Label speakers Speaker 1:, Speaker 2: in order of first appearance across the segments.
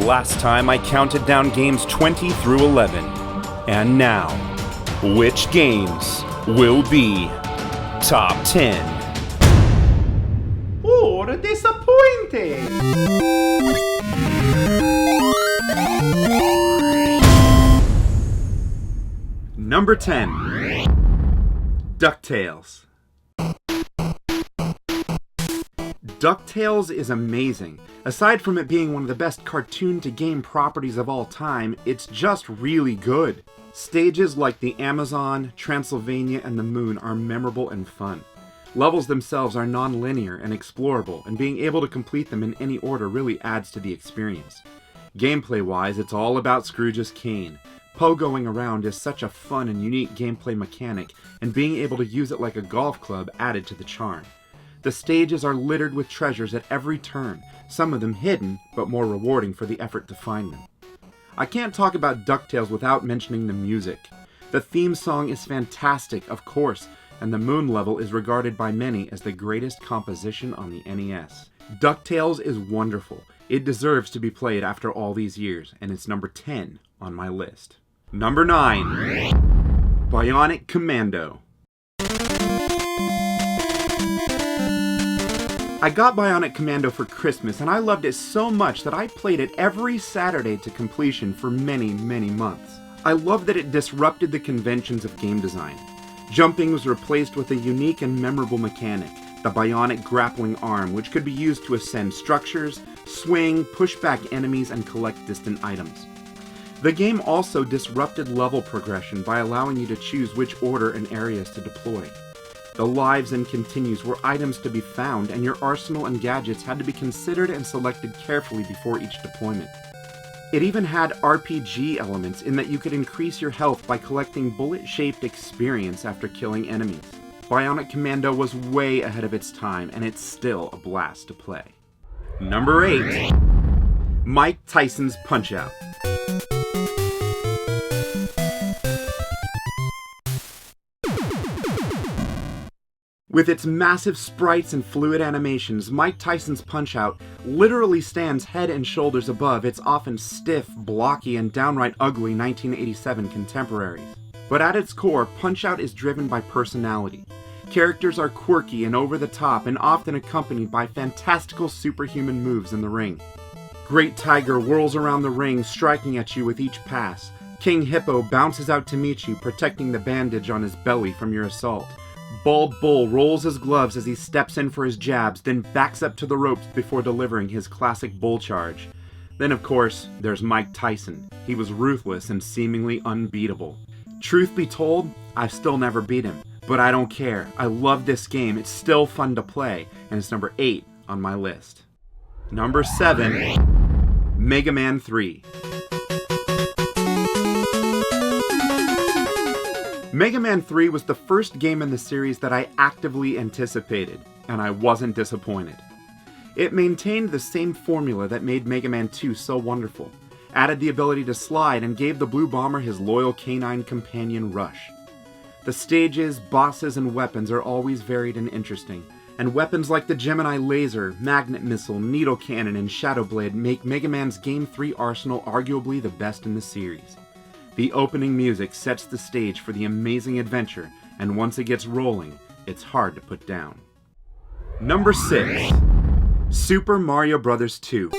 Speaker 1: last time I counted down games 20 through 11. And now, which games will be top 10?
Speaker 2: Pure disappointed!
Speaker 1: Number 10. DuckTales. DuckTales is amazing. Aside from it being one of the best cartoon-to-game properties of all time, it's just really good. Stages like the Amazon, Transylvania, and the Moon are memorable and fun. Levels themselves are non-linear and explorable, and being able to complete them in any order really adds to the experience. Gameplay-wise, it's all about Scrooge's cane. Pogoing around is such a fun and unique gameplay mechanic, and being able to use it like a golf club added to the charm. The stages are littered with treasures at every turn, some of them hidden, but more rewarding for the effort to find them. I can't talk about DuckTales without mentioning the music. The theme song is fantastic, of course, and the Moon level is regarded by many as the greatest composition on the NES. DuckTales is wonderful. It deserves to be played after all these years, and it's number 10 on my list. Number 9. Bionic Commando. I got Bionic Commando for Christmas, and I loved it so much that I played it every Saturday to completion for many, many months. I love that it disrupted the conventions of game design. Jumping was replaced with a unique and memorable mechanic, the Bionic grappling arm, which could be used to ascend structures, swing, push back enemies, and collect distant items. The game also disrupted level progression by allowing you to choose which order and areas to deploy. The lives and continues were items to be found, and your arsenal and gadgets had to be considered and selected carefully before each deployment. It even had RPG elements in that you could increase your health by collecting bullet-shaped experience after killing enemies. Bionic Commando was way ahead of its time, and it's still a blast to play. Number 8. Mike Tyson's Punch-Out! With its massive sprites and fluid animations, Mike Tyson's Punch-Out literally stands head and shoulders above its often stiff, blocky, and downright ugly 1987 contemporaries. But at its core, Punch-Out is driven by personality. Characters are quirky and over-the-top and often accompanied by fantastical superhuman moves in the ring. Great Tiger whirls around the ring, striking at you with each pass. King Hippo bounces out to meet you, protecting the bandage on his belly from your assault. Bald Bull rolls his gloves as he steps in for his jabs, then backs up to the ropes before delivering his classic bull charge. Then, of course, there's Mike Tyson. He was ruthless and seemingly unbeatable. Truth be told, I've still never beat him, but I don't care. I love this game. It's still fun to play, and it's number 8 on my list. Number 7. Mega Man 3. Mega Man 3 was the first game in the series that I actively anticipated, and I wasn't disappointed. It maintained the same formula that made Mega Man 2 so wonderful, added the ability to slide, and gave the Blue Bomber his loyal canine companion Rush. The stages, bosses, and weapons are always varied and interesting, and weapons like the Gemini Laser, Magnet Missile, Needle Cannon, and Shadow Blade make Mega Man's Game 3 arsenal arguably the best in the series. The opening music sets the stage for the amazing adventure, and once it gets rolling, it's hard to put down. Number 6. Super Mario Bros. 2.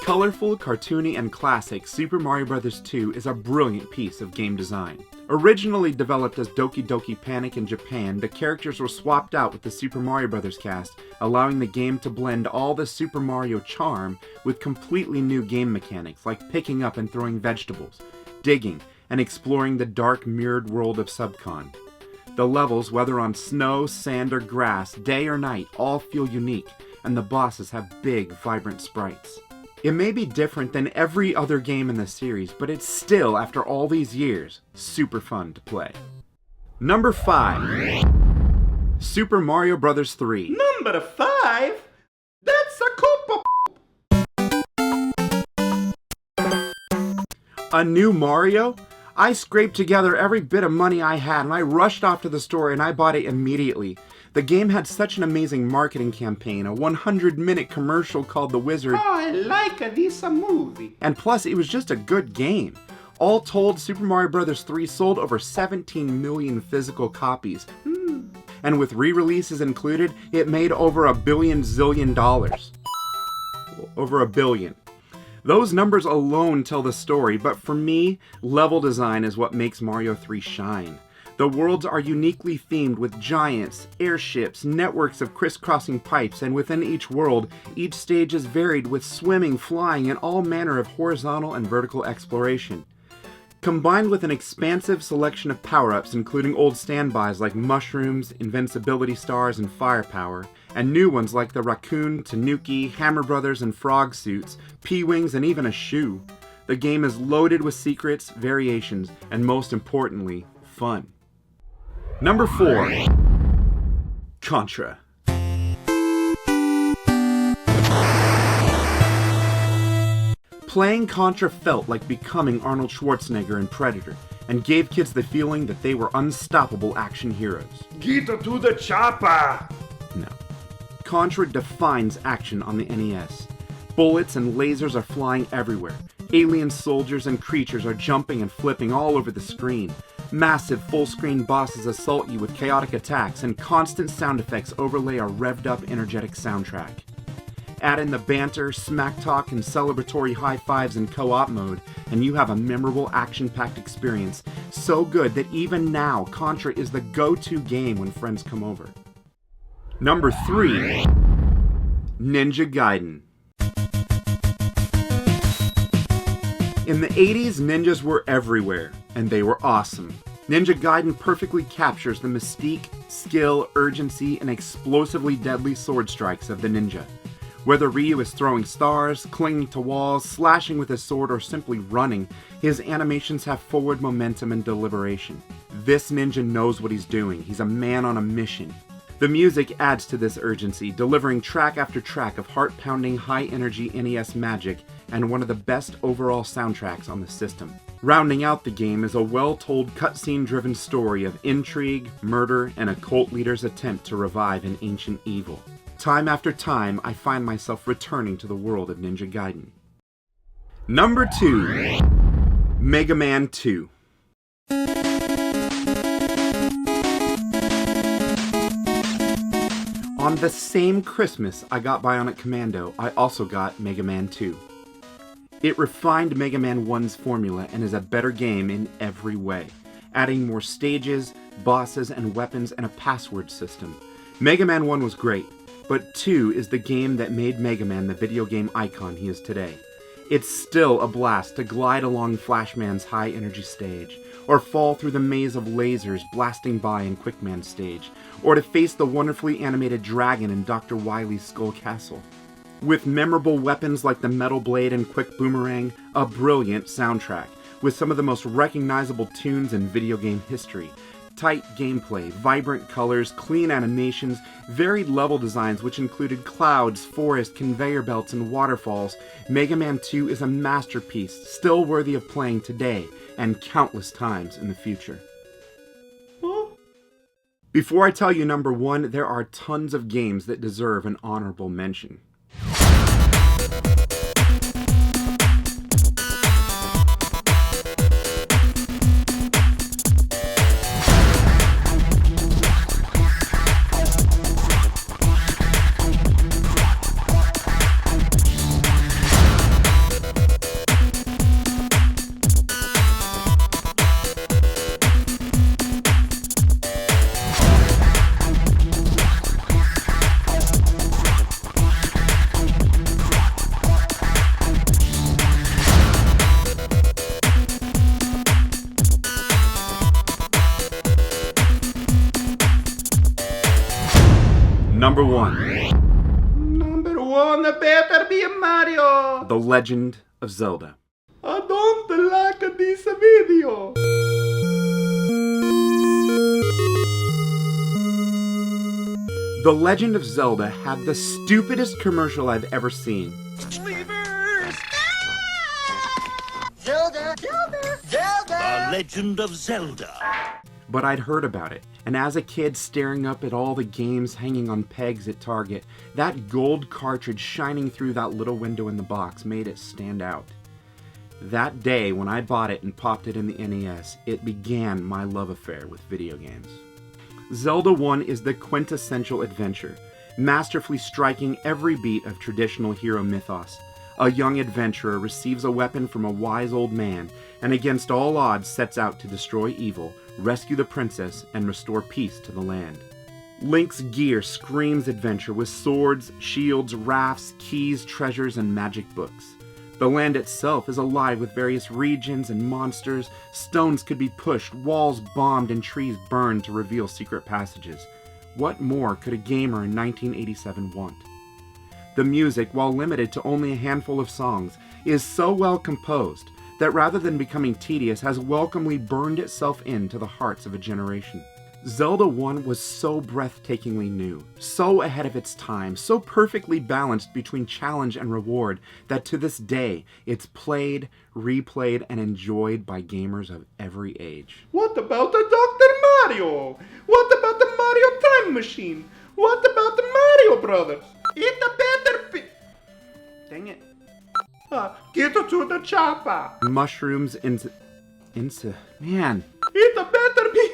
Speaker 1: Colorful, cartoony, and classic, Super Mario Bros. 2 is a brilliant piece of game design. Originally developed as Doki Doki Panic in Japan, the characters were swapped out with the Super Mario Bros. Cast, allowing the game to blend all the Super Mario charm with completely new game mechanics like picking up and throwing vegetables, digging, and exploring the dark mirrored world of Subcon. The levels, whether on snow, sand, or grass, day or night, all feel unique, and the bosses have big, vibrant sprites. It may be different than every other game in the series, but it's still, after all these years, super fun to play. Number 5. Super Mario Bros. 3.
Speaker 2: Number 5? That's a couple.
Speaker 1: A new Mario? I scraped together every bit of money I had, and I rushed off to the store and I bought it immediately. The game had such an amazing marketing campaign, a 100-minute commercial called The Wizard.
Speaker 2: Oh, I like this movie.
Speaker 1: And plus, it was just a good game. All told, Super Mario Bros. 3 sold over 17 million physical copies. And with re-releases included, it made over $1 billion zillion. Over $1 billion. Those numbers alone tell the story, but for me, level design is what makes Mario 3 shine. The worlds are uniquely themed with giants, airships, networks of crisscrossing pipes, and within each world, each stage is varied with swimming, flying, and all manner of horizontal and vertical exploration. Combined with an expansive selection of power-ups including old standbys like mushrooms, invincibility stars, and firepower, and new ones like the Raccoon, Tanuki, Hammer Brothers, and Frog suits, P-Wings, and even a shoe, the game is loaded with secrets, variations, and most importantly, fun. Number 4. Contra. Playing Contra felt like becoming Arnold Schwarzenegger in Predator, and gave kids the feeling that they were unstoppable action heroes.
Speaker 2: Get to the chopper!
Speaker 1: No. Contra defines action on the NES. Bullets and lasers are flying everywhere. Alien soldiers and creatures are jumping and flipping all over the screen. Massive full-screen bosses assault you with chaotic attacks, and constant sound effects overlay a revved-up, energetic soundtrack. Add in the banter, smack talk, and celebratory high-fives in co-op mode, and you have a memorable action-packed experience, so good that even now, Contra is the go-to game when friends come over. Number 3. Ninja Gaiden. In the 80s, ninjas were everywhere, and they were awesome. Ninja Gaiden perfectly captures the mystique, skill, urgency, and explosively deadly sword strikes of the ninja. Whether Ryu is throwing stars, clinging to walls, slashing with his sword, or simply running, his animations have forward momentum and deliberation. This ninja knows what he's doing. He's a man on a mission. The music adds to this urgency, delivering track after track of heart-pounding, high-energy NES magic and one of the best overall soundtracks on the system. Rounding out the game is a well-told cutscene-driven story of intrigue, murder, and a cult leader's attempt to revive an ancient evil. Time after time, I find myself returning to the world of Ninja Gaiden. Number 2. Mega Man 2. On the same Christmas I got Bionic Commando, I also got Mega Man 2. It refined Mega Man 1's formula and is a better game in every way, adding more stages, bosses, and weapons, and a password system. Mega Man 1 was great, but 2 is the game that made Mega Man the video game icon he is today. It's still a blast to glide along Flashman's high-energy stage, or fall through the maze of lasers blasting by in Quickman's stage, or to face the wonderfully animated dragon in Dr. Wily's Skull Castle. With memorable weapons like the Metal Blade and Quick Boomerang, a brilliant soundtrack, with some of the most recognizable tunes in video game history. Tight gameplay, vibrant colors, clean animations, varied level designs which included clouds, forests, conveyor belts, and waterfalls, Mega Man 2 is a masterpiece, still worthy of playing today, and countless times in the future. Before I tell you number 1, there are tons of games that deserve an honorable mention. Number 1.
Speaker 2: Number 1 better be Mario.
Speaker 1: The Legend of Zelda.
Speaker 2: I don't like this video.
Speaker 1: The Legend of Zelda had the stupidest commercial I've ever seen.
Speaker 3: Zelda! Zelda! Zelda!
Speaker 4: The Legend of Zelda.
Speaker 1: but I'd heard about it, and as a kid staring up at all the games hanging on pegs at Target, that gold cartridge shining through that little window in the box made it stand out. That day, when I bought it and popped it in the NES, it began my love affair with video games. Zelda 1 is the quintessential adventure, masterfully striking every beat of traditional hero mythos. A young adventurer receives a weapon from a wise old man, and against all odds sets out to destroy evil, rescue the princess, and restore peace to the land. Link's gear screams adventure with swords, shields, rafts, keys, treasures, and magic books. The land itself is alive with various regions and monsters. Stones could be pushed, walls bombed, and trees burned to reveal secret passages. What more could a gamer in 1987 want? The music, while limited to only a handful of songs, is so well composed that rather than becoming tedious, has welcomely burned itself into the hearts of a generation. Zelda 1 was so breathtakingly new, so ahead of its time, so perfectly balanced between challenge and reward that to this day, it's played, replayed, and enjoyed by gamers of every age.
Speaker 2: What about the Dr. Mario? What about the Mario Time Machine? What about the Mario Brothers? It's a better
Speaker 1: Dang it.
Speaker 2: Get to the chopper.
Speaker 1: Mushrooms man.
Speaker 2: It's a better be.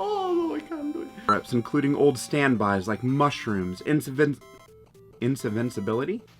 Speaker 2: Oh, I can't do it.
Speaker 1: Reps, including old standbys like mushrooms, invincibility?